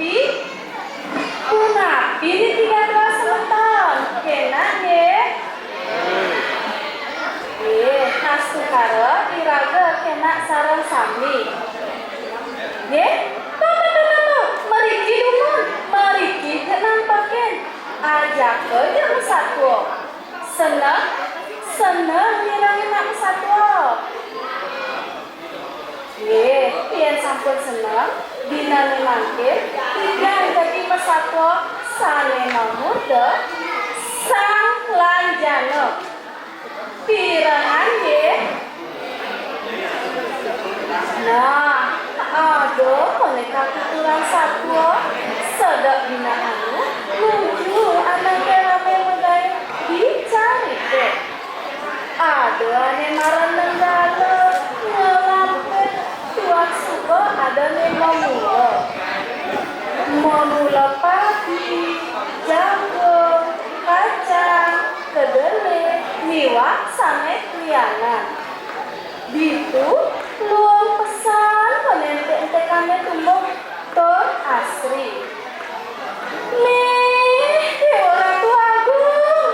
Pi punapi di 13 semeton kena ye nastukara iraga kena sarang sami ye meriki dulu meriki nampakin ajak ke jam satu senang ngirangin nak satu ye pian sampun senang dina mangkir tiga jadi mesatwa sane muda sang lanjana pirangan ye nah aduh boneka kurang satwa sedek dina anu lucu anak rame medai dicari deh ada ane maran nenggala ngelampet tuak suka ada ane memula pagi jago kacang kedelai niwak sampai lianan gitu luang pesan penente kami tumbuk Tur Asri nih orang tua agung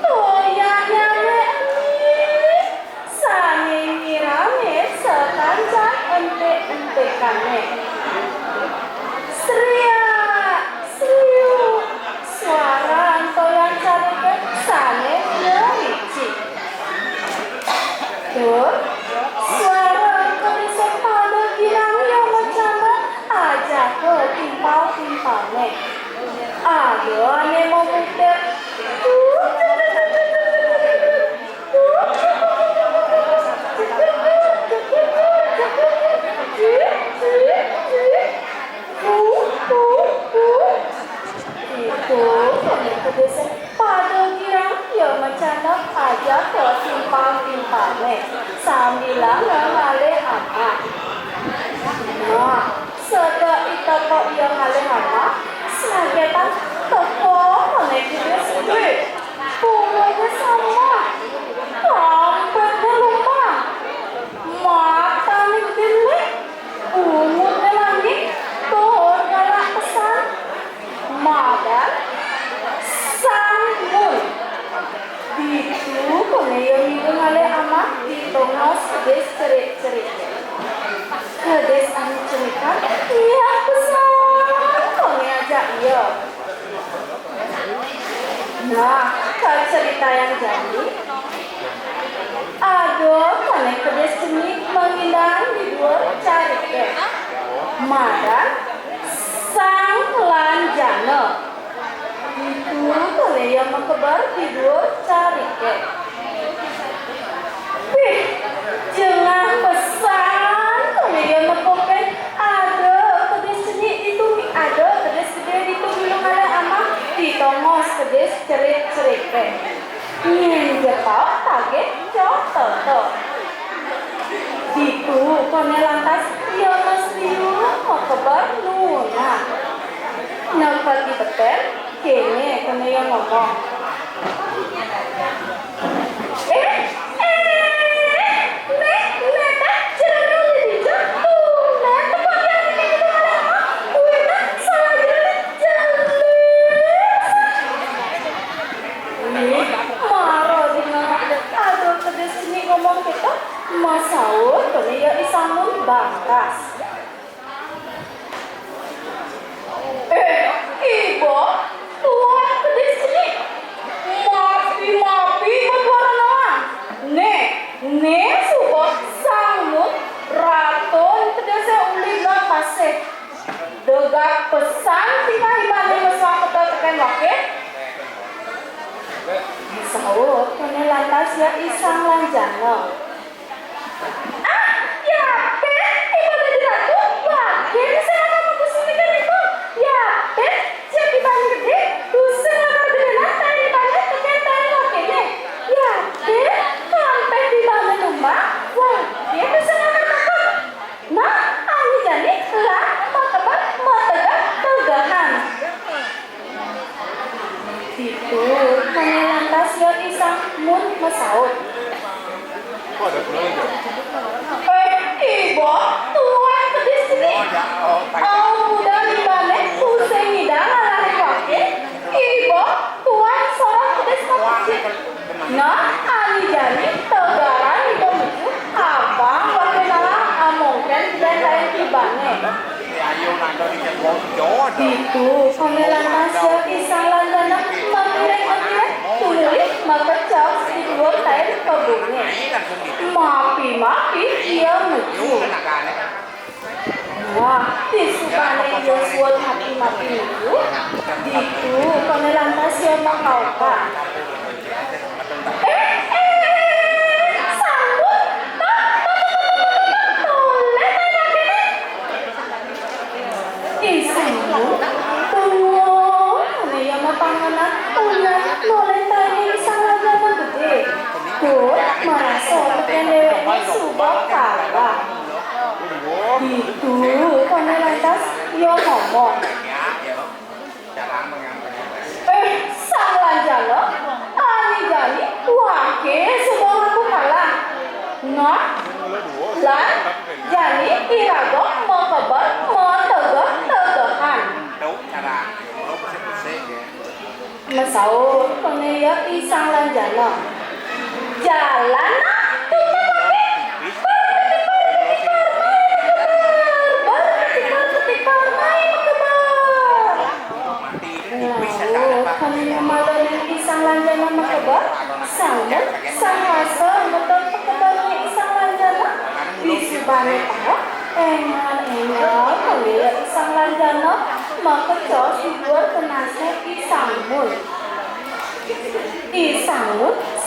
toyanya nih sange ngirame sekanjang ente kami Seriu suara toyan cari sane ngerici Tur suara bisa pada girang yang macam aja ke timpal-timpalnya aduh ane mau muter itu biasa pada girang ya macam aja ke timpal-timpalnya sambilan ngale apa nah sedek itu kok yang ngale apa senagetan toko mana kita sedih bunganya sama kampetnya lupa mata nih gede umurnya lagi tuh galak pesan madan sanggun itu yang itu ngale amat di tongos kedes cerik-cerik kedes anu cerikan iya pesan kone aja iya nah kalau cerita yang jadi aduh kone kedes cerik menghindang di luar cari ke madan sang lanjana itu kone yang mengkebar di luar cari ke jangan pesan kone yang mengkopen ada kedes cerik itu ada kedes gede itu belum ada ama di tongos kedes cerik-cerik ke ingin jepau kaget coto itu kone lantas ya mesti mau kebar nuna nampak di betel kene kone yang ngomong Masaud kene ya isamun bangkas ibu tuan di sini mapi bersuara doang ne suka sangut raton kedese uli pasir degak pesan tinggal himane meswa ketel teken wakil Saud kene lantas ya isang lanjana itu lantas ya isang mun mesaut kok ada pulang aja? Ibu, tuan ke di sini. Oh, muda di mana? Nah, ani jadi tegaran itu menuju abang wakenala amongken dan lain tibane. Ayo nando di jempol jod. Itu pengelantas ya isang lanjana mamireng-mamireng tulis makecap si dua lain kebunnya. Mapi-mapi ia menuju. Wah, disukane Yosua hati-hati itu. Itu pengelantas ya makauka. Sambut toleh isambut tuh ane yang panganan ulah boleh tanya isang lagana gede tuh merasa kene subah kalah itu kone lantas yo ngomong sang lanjana ani jani wake subah aku kalah nah lan jani irago mau kabar mau tegahan Masau pengeyak isang lanjana jalan isang lanjana makabar sangat sangasa betul pekebarnya isang lanjana disubane tahu engal pengeyak isang lanjana makecos dibuat kenasnya isangmul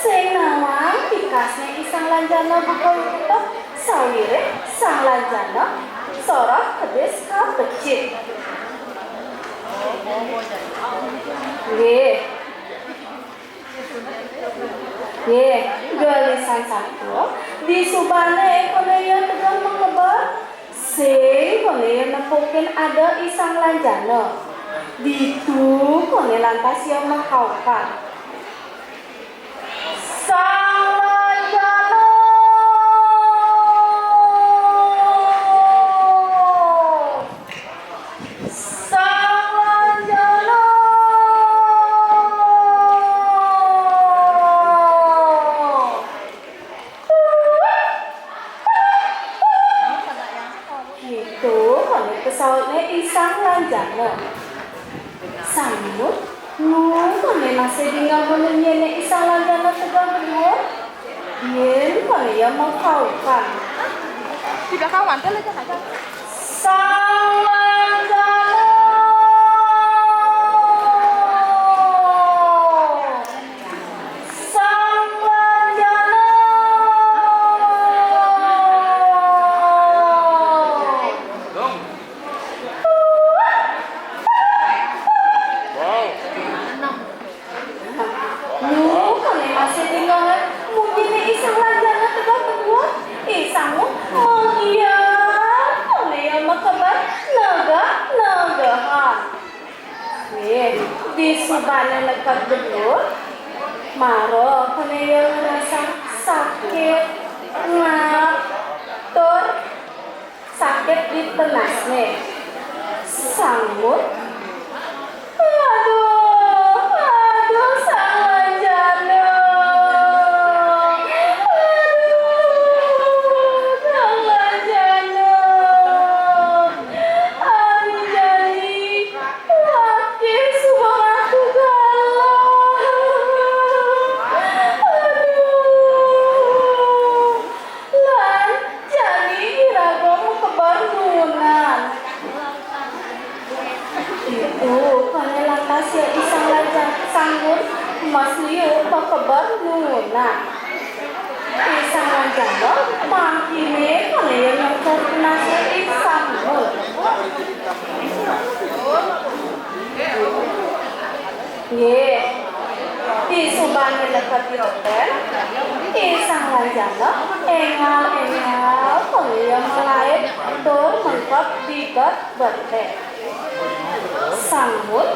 sing nawang dikasnya isang lanjana bakal kita sawire sang lanjana sorot kedes kapecit galisan satu di subane koneya tegang mengebar sing koneya nempukin ada isang lanjana ditu kone lantas yang makaukan sang lanjana itu kone pesawatnya isang lanjana sambut kone masih tinggal menyenyene isang lanjana tegang berdua yen kone yang makaukan tidak kawan kan aja kaca sang lanjana masih tinggal mungkin isang lanjana tegang berdua isangmu mengiang kone yang makabar nagahan di subane lekat berdua maro kone yang merasa sakit ngatur sakit di tenasnya sanggup aduh sang lanjana ya isang lanjana sanggun mas liu kebar nuna isang lanjana mangkine kone yang terkenasnya isangmu di subane dekat di hotel isang lanjana engal kone yang lain tur mengkap digat berte sanggun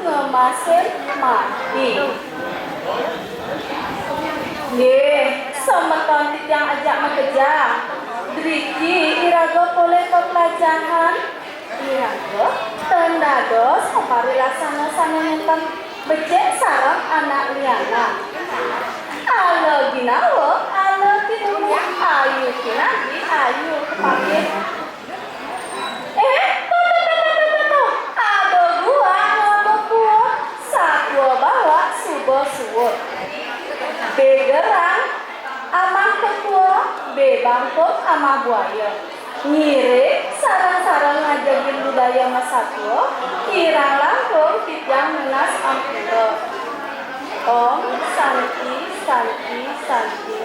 ngemasin mati semeton yang ajak mengejar pecahan iya tuh tendados kapari laksana-sana nonton becek sarang anak liana alo ginawa alo tinumu ayu kinagi ayu kepake tuh ado gua ngabo gua sakwa bawa subo suwut begerang amah ketua bebangkok amah buaya ngirik sarang-sarang ngajagin budaya masatwa kirang langkung tijang menas ampura om santi santi santi